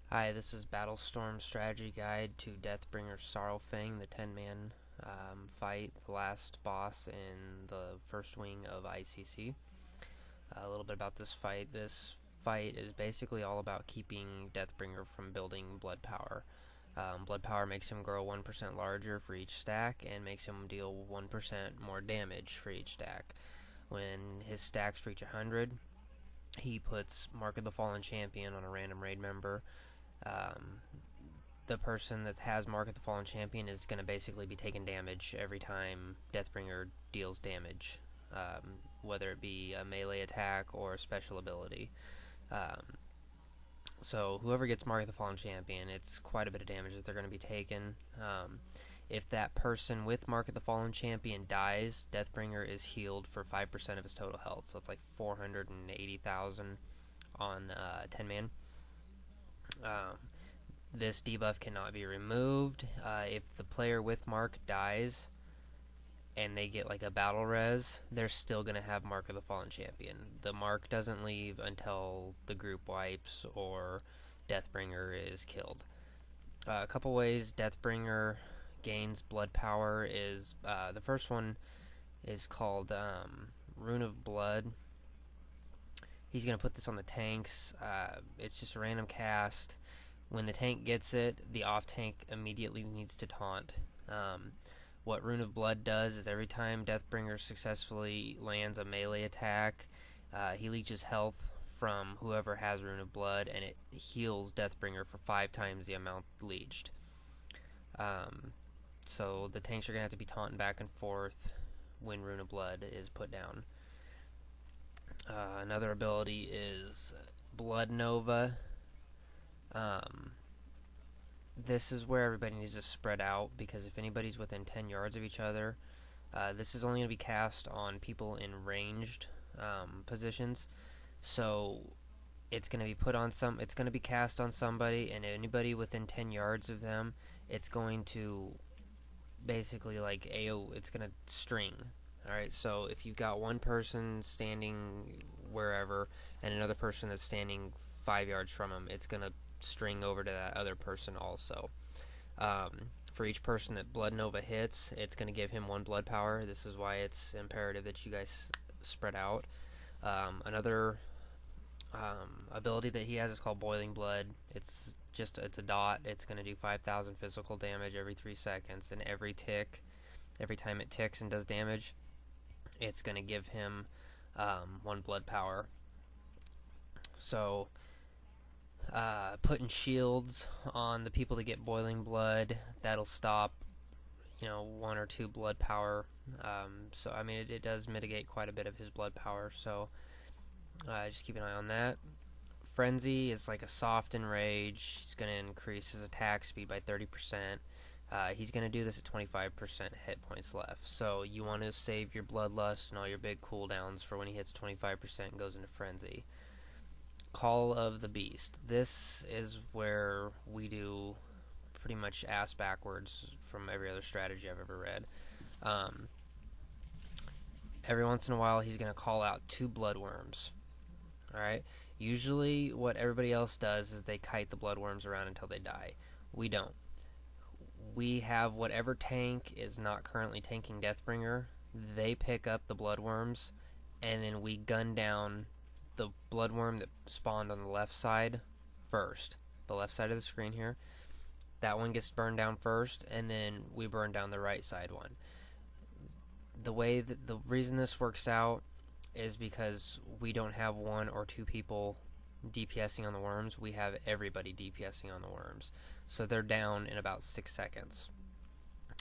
Hi, this is Battlestorm Strategy Guide to Deathbringer Saurfang, the 10-man fight, the last boss in the first wing of ICC. A little bit about this fight. This fight is basically all about keeping Deathbringer from building blood power. Blood power makes him grow 1% larger for each stack and makes him deal 1% more damage for each stack. When his stacks reach 100, he puts Mark of the Fallen Champion on a random raid member. um, the person that has Mark of the Fallen Champion is going to basically be taking damage every time Deathbringer deals damage, whether it be a melee attack or a special ability. Um, so whoever gets Mark of the Fallen Champion, it's quite a bit of damage that they're going to be taking. If that person with Mark of the Fallen Champion dies, Deathbringer is healed for 5% of his total health. So it's like 480,000 on 10 man. Um, this debuff cannot be removed. If the player with Mark dies and they get like a battle res, they're still going to have Mark of the Fallen Champion. The Mark doesn't leave until the group wipes or Deathbringer is killed. A couple ways Deathbringer gains blood power is the first one is called Rune of Blood. He's going to put this on the tanks. It's just a random cast. When the tank gets it, the off tank immediately needs to taunt. What Rune of Blood does is every time Deathbringer successfully lands a melee attack, he leeches health from whoever has Rune of Blood, and it heals Deathbringer for 5 times the amount leeched. So the tanks are going to have to be taunting back and forth when Rune of Blood is put down. Another ability is Blood Nova. This is where everybody needs to spread out, because if anybody's within 10 yards of each other, this is only going to be cast on people in ranged positions. So it's going to be it's going to be cast on somebody, and anybody within 10 yards of them, it's going to basically like it's going to string. Alright, so if you've got one person standing wherever and another person that's standing 5 yards from him, it's going to string over to that other person also. For each person that Blood Nova hits, it's going to give him 1 blood power. This is why it's imperative that you guys spread out. Another ability that he has is called Boiling Blood. It's a dot. It's going to do 5,000 physical damage every 3 seconds, and every time it ticks and does damage, it's going to give him 1 blood power. So putting shields on the people that get Boiling Blood, that'll stop 1 or 2 blood power. So I mean it does mitigate quite a bit of his blood power, so just keep an eye on that. Frenzy is like a soft enrage. He's going to increase his attack speed by 30%. He's going to do this at 25% hit points left. So you want to save your Bloodlust and all your big cooldowns for when he hits 25% and goes into Frenzy. Call of the Beast. This is where we do pretty much ass backwards from every other strategy I've ever read. Every once in a while, he's going to call out 2 bloodworms. Alright? Usually, what everybody else does is they kite the bloodworms around until they die. We don't. We have whatever tank is not currently tanking Deathbringer. They pick up the bloodworms, and then we gun down the bloodworm that spawned on the left side first. The left side of the screen here. That one gets burned down first, and then we burn down the right side one. The reason this works out is because we don't have 1 or 2 people DPSing on the worms. We have everybody DPSing on the worms, so they're down in about 6 seconds.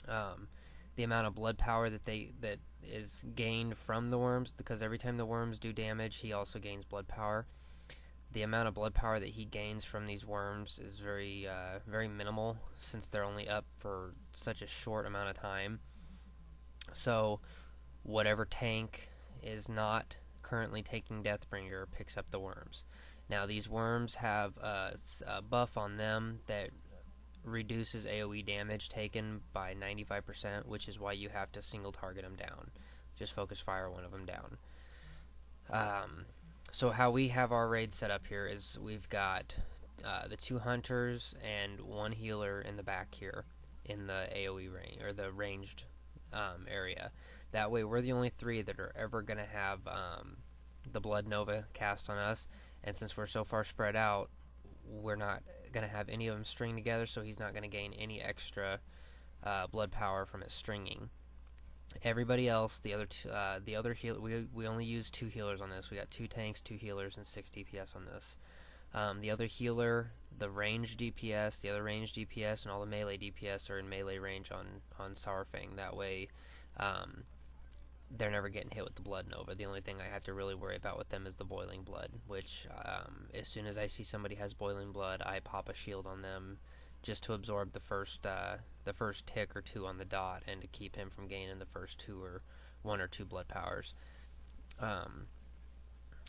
The amount of blood power that is gained from the worms, because every time the worms do damage, he also gains blood power. The amount of blood power that he gains from these worms is very minimal, since they're only up for such a short amount of time. So whatever tank is not currently taking Deathbringer picks up the worms. Now these worms have a buff on them that reduces AoE damage taken by 95%, which is why you have to single target them down. Just focus fire one of them down. So how we have our raid set up here is we've got the 2 hunters and 1 healer in the back here in the AoE range, or the ranged area. That way we're the only 3 that are ever going to have the Blood Nova cast on us, and since we're so far spread out, we're not going to have any of them string together, so he's not going to gain any extra blood power from his stringing. Everybody else, the other heal, we only use 2 healers on this. We got 2 tanks, 2 healers, and 6 DPS on this. The other healer, the range DPS, the other range DPS, and all the melee DPS are in melee range on saurfang. That way, they're never getting hit with the Blood Nova. The only thing I have to really worry about with them is the boiling blood, which as soon as I see somebody has boiling blood, I pop a shield on them just to absorb the first tick or 2 on the dot, and to keep him from gaining the first 1 or 2 blood powers.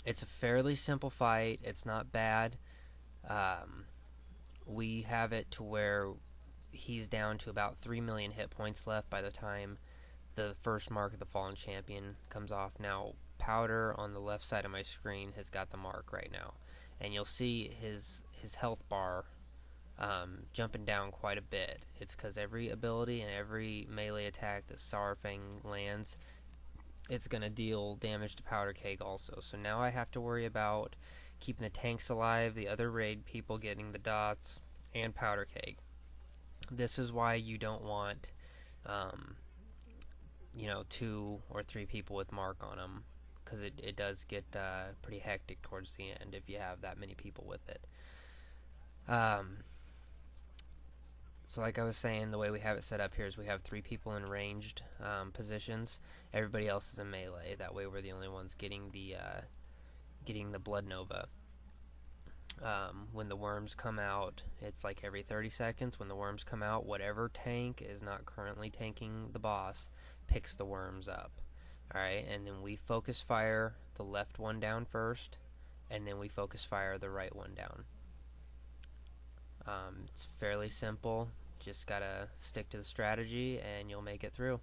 It's a fairly simple fight. It's not bad. We have it to where he's down to about 3 million hit points left by the time the first mark of the Fallen Champion comes off. Now, Powder on the left side of my screen has got the mark right now, and you'll see his health bar jumping down quite a bit. It's because every ability and every melee attack that saurfang lands, it's going to deal damage to Powder Keg also. So now I have to worry about keeping the tanks alive, the other raid people getting the dots, and Powder Keg. This is why you don't want 2 or 3 people with mark on them, because it does get pretty hectic towards the end if you have that many people with it. So like I was saying, the way we have it set up here is we have 3 people in ranged positions. Everybody else is in melee. That way we're the only ones getting the Blood Nova. When the worms come out, it's like every 30 seconds. When the worms come out, whatever tank is not currently tanking the boss picks the worms up. Alright, and then we focus fire the left one down first, and then we focus fire the right one down. It's fairly simple. Just gotta stick to the strategy and you'll make it through.